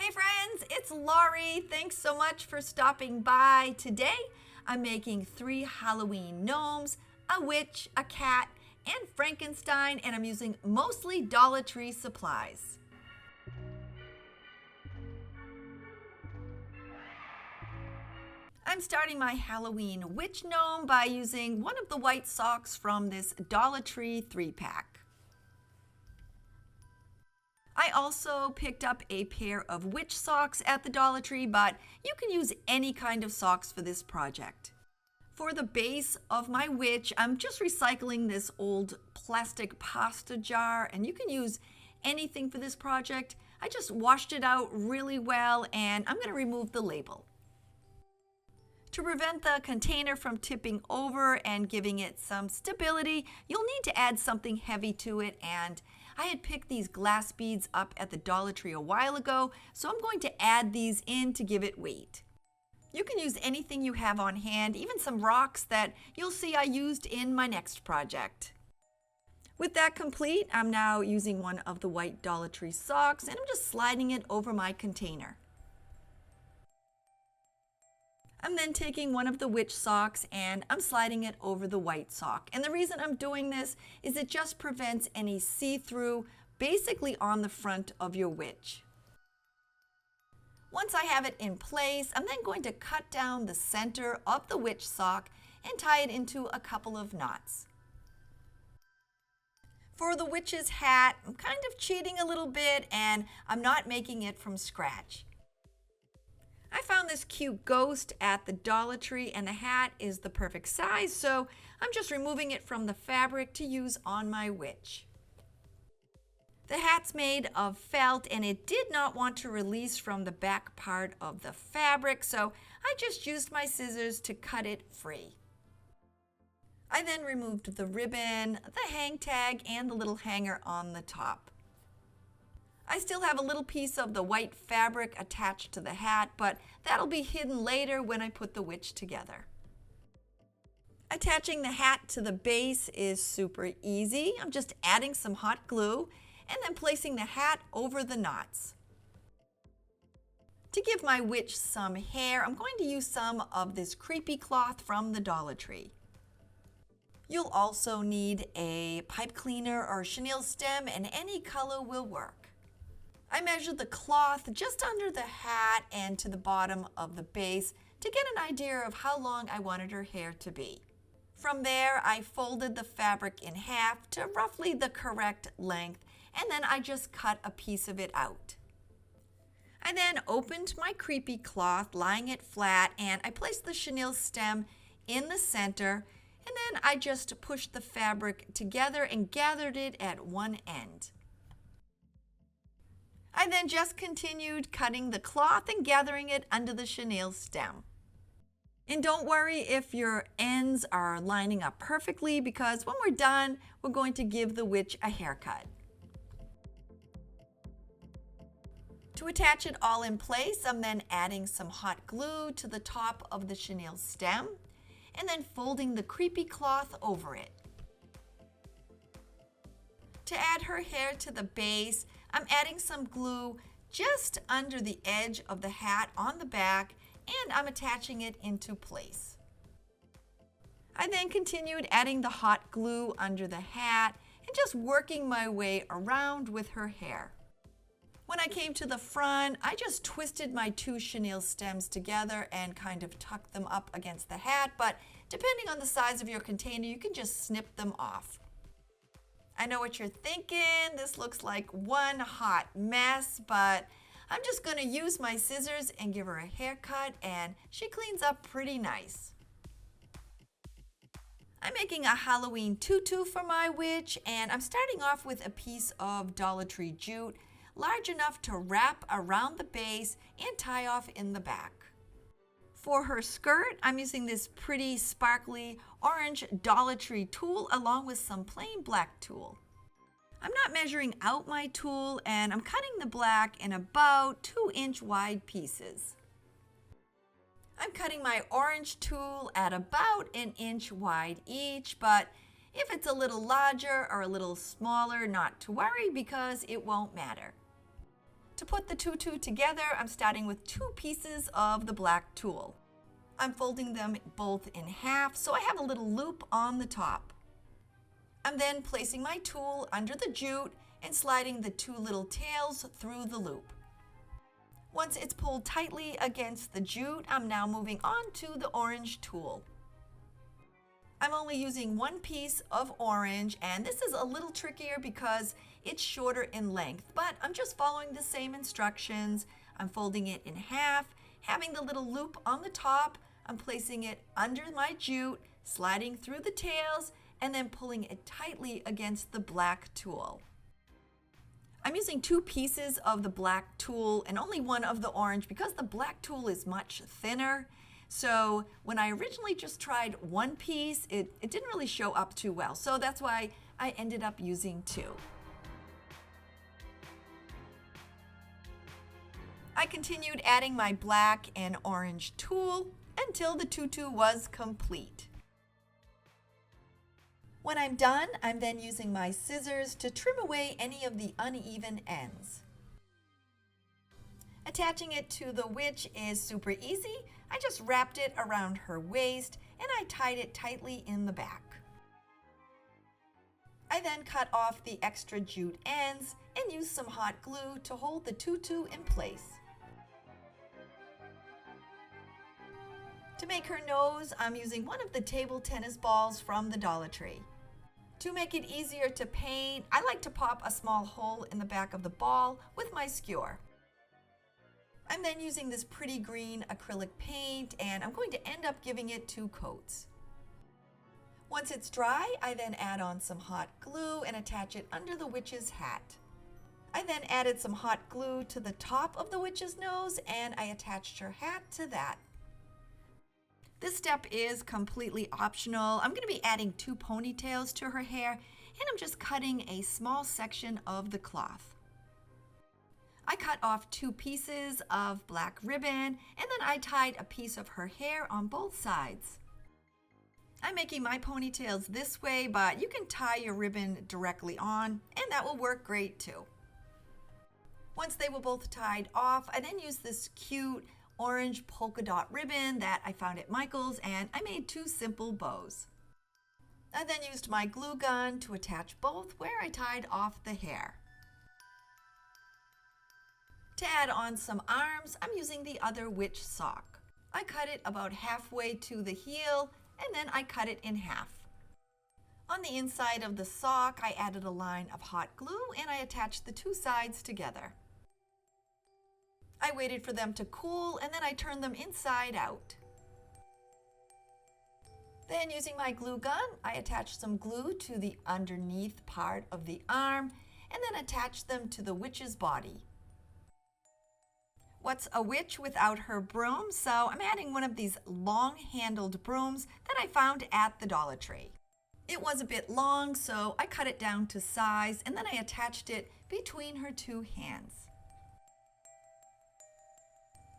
Hey friends, it's Laurie. Thanks so much for stopping by. Today I'm making 3 Halloween gnomes, a witch, a cat, and Frankenstein, and I'm using mostly Dollar Tree supplies. I'm starting my Halloween witch gnome by using one of the white socks from this Dollar Tree 3-pack. I also picked up a pair of witch socks at the Dollar Tree, but you can use any kind of socks for this project. For the base of my witch, I'm just recycling this old plastic pasta jar, and you can use anything for this project. I just washed it out really well, and I'm going to remove the label. To prevent the container from tipping over and giving it some stability, you'll need to add something heavy to it, and I had picked these glass beads up at the Dollar Tree a while ago, so I'm going to add these in to give it weight. You can use anything you have on hand, even some rocks that you'll see I used in my next project. With that complete, I'm now using one of the white Dollar Tree socks, and I'm just sliding it over my container. I'm then taking one of the witch socks and I'm sliding it over the white sock. And the reason I'm doing this is it just prevents any see-through basically on the front of your witch. Once I have it in place, I'm then going to cut down the center of the witch sock and tie it into a couple of knots. For the witch's hat, I'm kind of cheating a little bit and I'm not making it from scratch. I found this cute ghost at the Dollar Tree and the hat is the perfect size, so I'm just removing it from the fabric to use on my witch. The hat's made of felt and it did not want to release from the back part of the fabric, so I just used my scissors to cut it free. I then removed the ribbon, the hang tag, and the little hanger on the top. I still have a little piece of the white fabric attached to the hat, but that'll be hidden later when I put the witch together. Attaching the hat to the base is super easy. I'm just adding some hot glue and then placing the hat over the knots. To give my witch some hair, I'm going to use some of this creepy cloth from the Dollar Tree. You'll also need a pipe cleaner or chenille stem, and any color will work. I measured the cloth just under the hat and to the bottom of the base to get an idea of how long I wanted her hair to be. From there, I folded the fabric in half to roughly the correct length, and then I just cut a piece of it out. I then opened my creepy cloth, lying it flat, and I placed the chenille stem in the center, and then I just pushed the fabric together and gathered it at one end. I then just continued cutting the cloth and gathering it under the chenille stem. And don't worry if your ends are lining up perfectly, because when we're done, we're going to give the witch a haircut. To attach it all in place, I'm then adding some hot glue to the top of the chenille stem and then folding the creepy cloth over it. To add her hair to the base, I'm adding some glue just under the edge of the hat on the back, and I'm attaching it into place. I then continued adding the hot glue under the hat and just working my way around with her hair. When I came to the front, I just twisted my 2 chenille stems together and kind of tucked them up against the hat, but depending on the size of your container, you can just snip them off. I know what you're thinking, this looks like one hot mess, but I'm just going to use my scissors and give her a haircut, and she cleans up pretty nice. I'm making a Halloween tutu for my witch, and I'm starting off with a piece of Dollar Tree jute, large enough to wrap around the base and tie off in the back. For her skirt, I'm using this pretty sparkly orange Dollar Tree tool along with some plain black tulle. I'm not measuring out my tool, and I'm cutting the black in about 2-inch wide pieces. I'm cutting my orange tool at about 1 inch wide each, but if it's a little larger or a little smaller, not to worry because it won't matter. To put the tutu together, I'm starting with 2 pieces of the black tulle. I'm folding them both in half so I have a little loop on the top. I'm then placing my tulle under the jute and sliding the 2 little tails through the loop. Once it's pulled tightly against the jute, I'm now moving on to the orange tulle. I'm only using 1 piece of orange, and this is a little trickier because it's shorter in length, but I'm just following the same instructions. I'm folding it in half, having the little loop on the top. I'm placing it under my jute, sliding through the tails, and then pulling it tightly against the black tulle. I'm using 2 pieces of the black tulle and only 1 of the orange because the black tulle is much thinner. So when I originally just tried 1 piece, it didn't really show up too well. So that's why I ended up using 2. I continued adding my black and orange tulle until the tutu was complete. When I'm done, I'm then using my scissors to trim away any of the uneven ends. Attaching it to the witch is super easy. I just wrapped it around her waist and I tied it tightly in the back. I then cut off the extra jute ends and used some hot glue to hold the tutu in place. To make her nose, I'm using one of the table tennis balls from the Dollar Tree. To make it easier to paint, I like to pop a small hole in the back of the ball with my skewer. I'm then using this pretty green acrylic paint and I'm going to end up giving it 2 coats. Once it's dry, I then add on some hot glue and attach it under the witch's hat. I then added some hot glue to the top of the witch's nose and I attached her hat to that. This step is completely optional. I'm going to be adding 2 ponytails to her hair and I'm just cutting a small section of the cloth. I cut off 2 pieces of black ribbon and then I tied a piece of her hair on both sides. I'm making my ponytails this way, but you can tie your ribbon directly on and that will work great too. Once they were both tied off, I then used this cute orange polka dot ribbon that I found at Michael's and I made 2 simple bows. I then used my glue gun to attach both where I tied off the hair. To add on some arms, I'm using the other witch sock. I cut it about halfway to the heel and then I cut it in half. On the inside of the sock, I added a line of hot glue and I attached the 2 sides together. I waited for them to cool and then I turned them inside out. Then using my glue gun, I attached some glue to the underneath part of the arm and then attached them to the witch's body. What's a witch without her broom? So I'm adding one of these long-handled brooms that I found at the Dollar Tree. It was a bit long, so I cut it down to size and then I attached it between her 2 hands.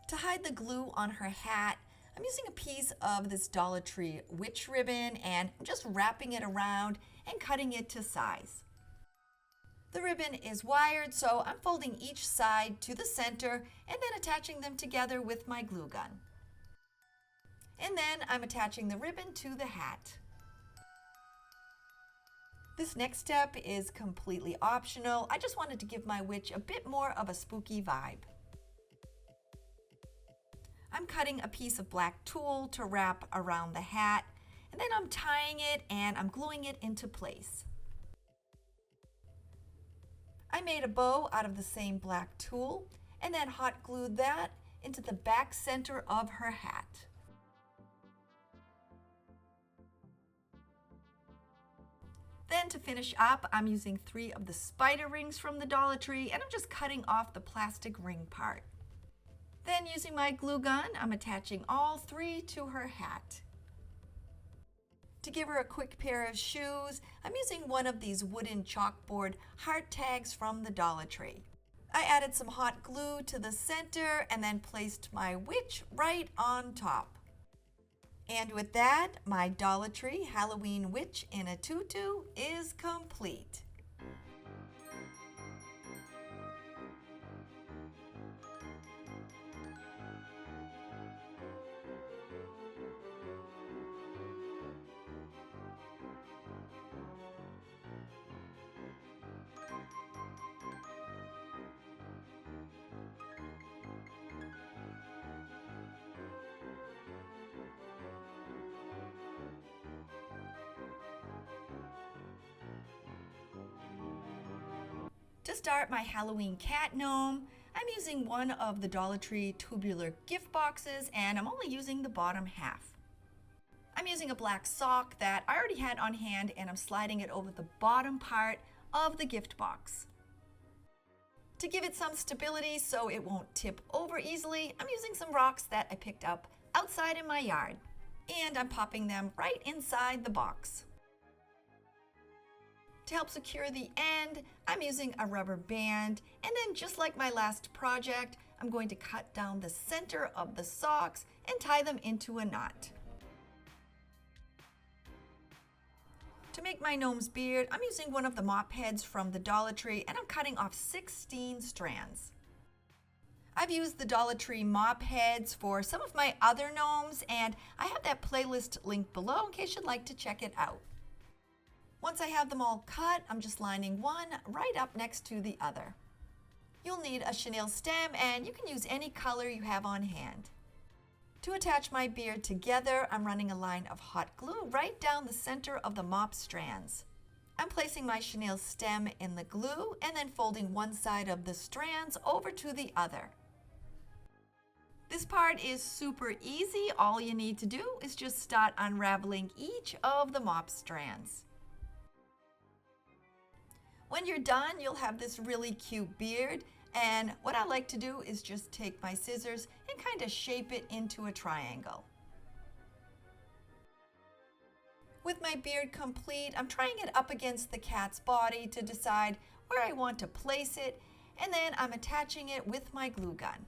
To hide the glue on her hat, I'm using a piece of this Dollar Tree witch ribbon and I'm just wrapping it around and cutting it to size. The ribbon is wired, so I'm folding each side to the center and then attaching them together with my glue gun. And then I'm attaching the ribbon to the hat. This next step is completely optional. I just wanted to give my witch a bit more of a spooky vibe. I'm cutting a piece of black tulle to wrap around the hat, and then I'm tying it and I'm gluing it into place. I made a bow out of the same black tulle and then hot glued that into the back center of her hat. Then to finish up, I'm using 3 of the spider rings from the Dollar Tree and I'm just cutting off the plastic ring part. Then using my glue gun, I'm attaching all 3 to her hat. To give her a quick pair of shoes, I'm using one of these wooden chalkboard heart tags from the Dollar Tree. I added some hot glue to the center and then placed my witch right on top. And with that, my Dollar Tree Halloween witch in a tutu is complete. To start my Halloween cat gnome, I'm using one of the Dollar Tree tubular gift boxes, and I'm only using the bottom half. I'm using a black sock that I already had on hand, and I'm sliding it over the bottom part of the gift box. To give it some stability so it won't tip over easily, I'm using some rocks that I picked up outside in my yard, and I'm popping them right inside the box. To help secure the end, I'm using a rubber band, and then just like my last project, I'm going to cut down the center of the socks and tie them into a knot. To make my gnome's beard, I'm using one of the mop heads from the Dollar Tree, and I'm cutting off 16 strands. I've used the Dollar Tree mop heads for some of my other gnomes, and I have that playlist linked below in case you'd like to check it out. Once I have them all cut, I'm just lining one right up next to the other. You'll need a chenille stem, and you can use any color you have on hand. To attach my beard together, I'm running a line of hot glue right down the center of the mop strands. I'm placing my chenille stem in the glue and then folding one side of the strands over to the other. This part is super easy. All you need to do is just start unraveling each of the mop strands. When you're done, you'll have this really cute beard, and what I like to do is just take my scissors and kind of shape it into a triangle. With my beard complete, I'm trying it up against the cat's body to decide where I want to place it, and then I'm attaching it with my glue gun.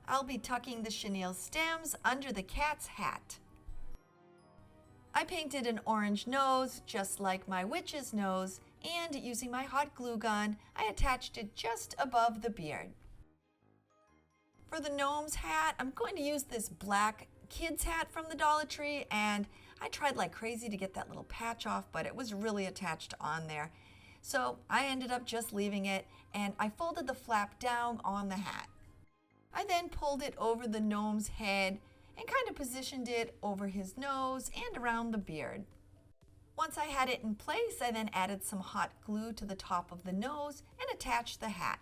I'll be tucking the chenille stems under the cat's hat. I painted an orange nose just like my witch's nose, and using my hot glue gun, I attached it just above the beard. For the gnome's hat, I'm going to use this black kid's hat from the Dollar Tree, and I tried like crazy to get that little patch off, but it was really attached on there. So I ended up just leaving it, and I folded the flap down on the hat. I then pulled it over the gnome's head and kind of positioned it over his nose and around the beard. Once I had it in place, I then added some hot glue to the top of the nose and attached the hat.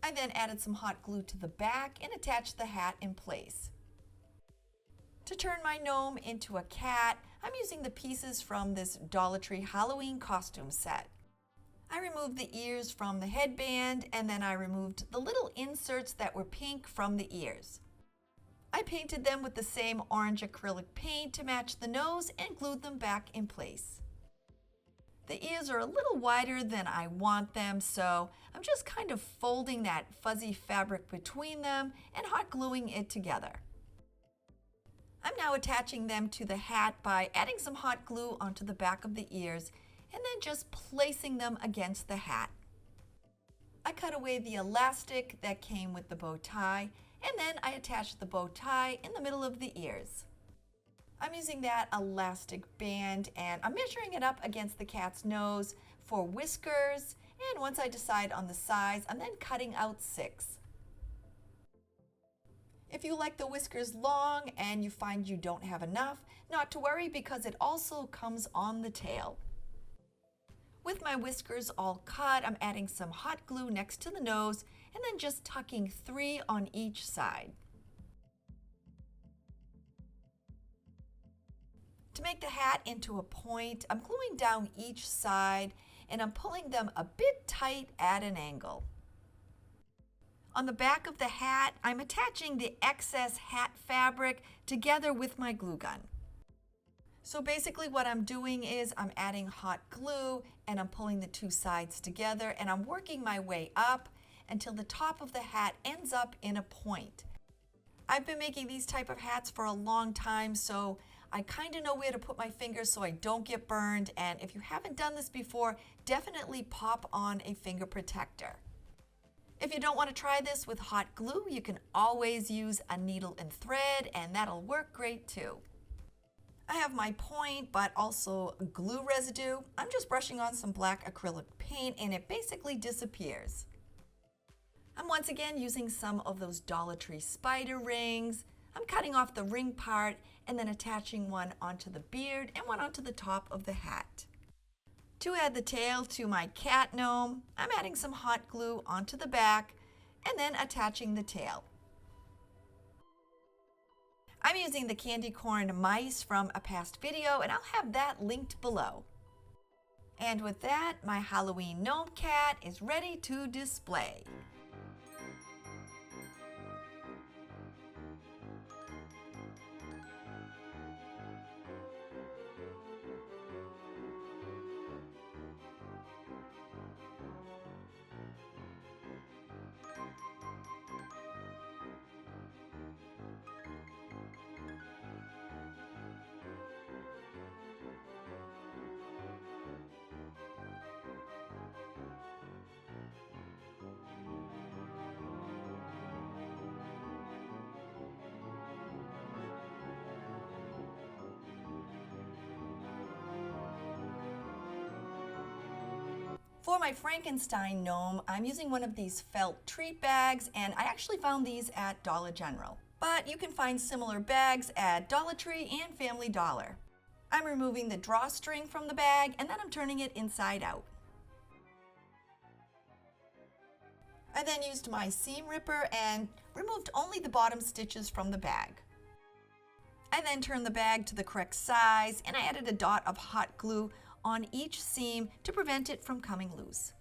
I then added some hot glue to the back and attached the hat in place. To turn my gnome into a cat, I'm using the pieces from this Dollar Tree Halloween costume set. I removed the ears from the headband, and then I removed the little inserts that were pink from the ears. I painted them with the same orange acrylic paint to match the nose and glued them back in place. The ears are a little wider than I want them, so I'm just kind of folding that fuzzy fabric between them and hot gluing it together. I'm now attaching them to the hat by adding some hot glue onto the back of the ears and then just placing them against the hat. I cut away the elastic that came with the bow tie, and then I attached the bow tie in the middle of the ears. I'm using that elastic band, and I'm measuring it up against the cat's nose for whiskers, and once I decide on the size, I'm then cutting out 6. If you like the whiskers long and you find you don't have enough, not to worry because it also comes on the tail. With my whiskers all cut, I'm adding some hot glue next to the nose and then just tucking 3 on each side. To make the hat into a point, I'm gluing down each side and I'm pulling them a bit tight at an angle. On the back of the hat, I'm attaching the excess hat fabric together with my glue gun. So basically what I'm doing is I'm adding hot glue and I'm pulling the 2 sides together and I'm working my way up until the top of the hat ends up in a point. I've been making these type of hats for a long time, so I kind of know where to put my fingers so I don't get burned, and if you haven't done this before, definitely pop on a finger protector. If you don't want to try this with hot glue, you can always use a needle and thread, and that'll work great too. I have my point, but also glue residue. I'm just brushing on some black acrylic paint and it basically disappears. I'm once again using some of those Dollar Tree spider rings. I'm cutting off the ring part and then attaching one onto the beard and one onto the top of the hat. To add the tail to my cat gnome, I'm adding some hot glue onto the back and then attaching the tail. I'm using the candy corn mice from a past video, and I'll have that linked below. And with that, my Halloween gnome cat is ready to display. For my Frankenstein gnome, I'm using one of these felt treat bags, and I actually found these at Dollar General. But you can find similar bags at Dollar Tree and Family Dollar. I'm removing the drawstring from the bag, and then I'm turning it inside out. I then used my seam ripper and removed only the bottom stitches from the bag. I then turned the bag to the correct size, and I added a dot of hot glue on each seam to prevent it from coming loose.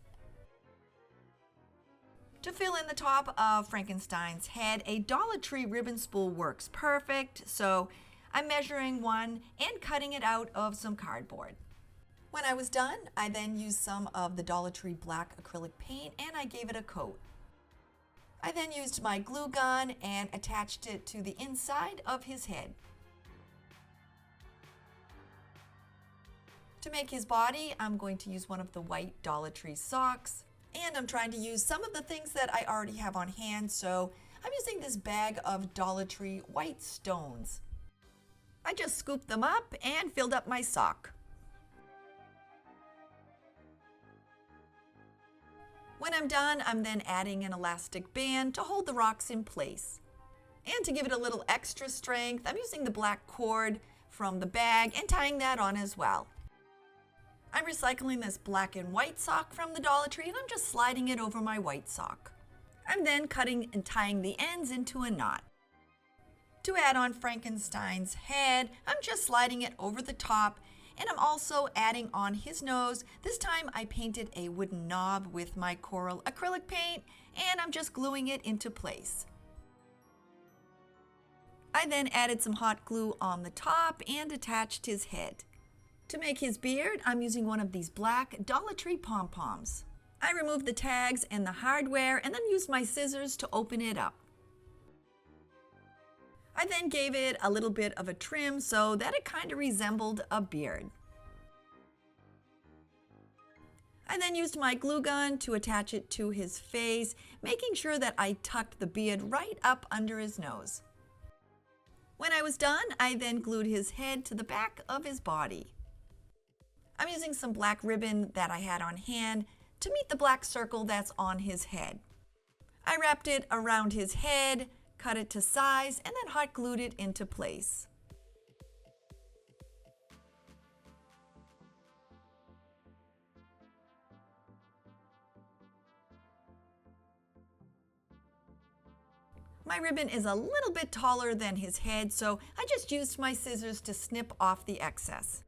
To fill in the top of Frankenstein's head, a Dollar Tree ribbon spool works perfect, so I'm measuring one and cutting it out of some cardboard. When I was done, I then used some of the Dollar Tree black acrylic paint and I gave it a coat. I then used my glue gun and attached it to the inside of his head. To make his body, I'm going to use one of the white Dollar Tree socks, and I'm trying to use some of the things that I already have on hand, so I'm using this bag of Dollar Tree white stones. I just scooped them up and filled up my sock. When I'm done, I'm then adding an elastic band to hold the rocks in place. And to give it a little extra strength, I'm using the black cord from the bag and tying that on as well. I'm recycling this black and white sock from the Dollar Tree, and I'm just sliding it over my white sock. I'm then cutting and tying the ends into a knot. To add on Frankenstein's head, I'm just sliding it over the top, and I'm also adding on his nose. This time I painted a wooden knob with my coral acrylic paint, and I'm just gluing it into place. I then added some hot glue on the top and attached his head. To make his beard, I'm using one of these black Dollar Tree pom-poms. I removed the tags and the hardware and then used my scissors to open it up. I then gave it a little bit of a trim so that it kind of resembled a beard. I then used my glue gun to attach it to his face, making sure that I tucked the beard right up under his nose. When I was done, I then glued his head to the back of his body. I'm using some black ribbon that I had on hand to meet the black circle that's on his head. I wrapped it around his head, cut it to size, and then hot glued it into place. My ribbon is a little bit taller than his head, so I just used my scissors to snip off the excess.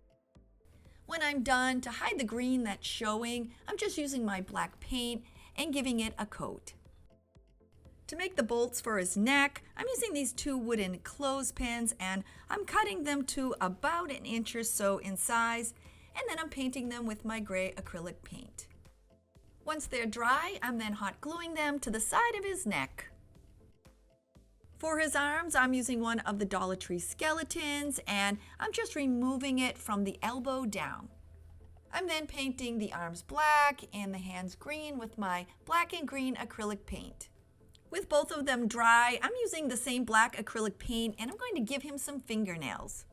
When I'm done, to hide the green that's showing, I'm just using my black paint and giving it a coat. To make the bolts for his neck, I'm using these two wooden clothespins, and I'm cutting them to about 1 inch or so in size, and then I'm painting them with my gray acrylic paint. Once they're dry, I'm then hot gluing them to the side of his neck. For his arms, I'm using one of the Dollar Tree skeletons, and I'm just removing it from the elbow down. I'm then painting the arms black and the hands green with my black and green acrylic paint. With both of them dry, I'm using the same black acrylic paint, and I'm going to give him some fingernails.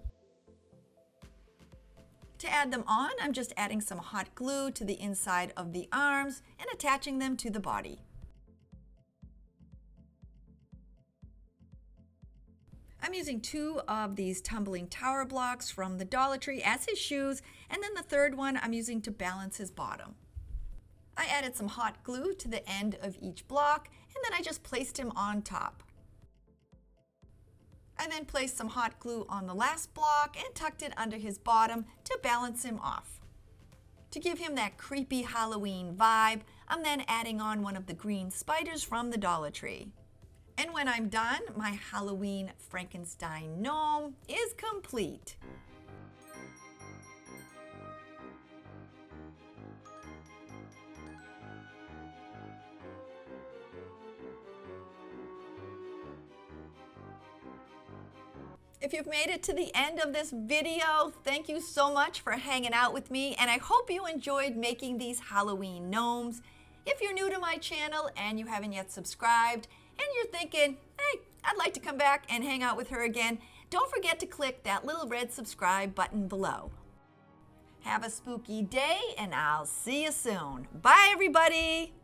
To add them on, I'm just adding some hot glue to the inside of the arms and attaching them to the body. I'm using 2 of these tumbling tower blocks from the Dollar Tree as his shoes, and then the third one I'm using to balance his bottom. I added some hot glue to the end of each block, and then I just placed him on top. I then placed some hot glue on the last block and tucked it under his bottom to balance him off. To give him that creepy Halloween vibe, I'm then adding on one of the green spiders from the Dollar Tree. And when I'm done, my Halloween Frankenstein gnome is complete. If you've made it to the end of this video, thank you so much for hanging out with me, and I hope you enjoyed making these Halloween gnomes. If you're new to my channel and you haven't yet subscribed, and you're thinking, hey, I'd like to come back and hang out with her again, don't forget to click that little red subscribe button below. Have a spooky day, and I'll see you soon. Bye, everybody.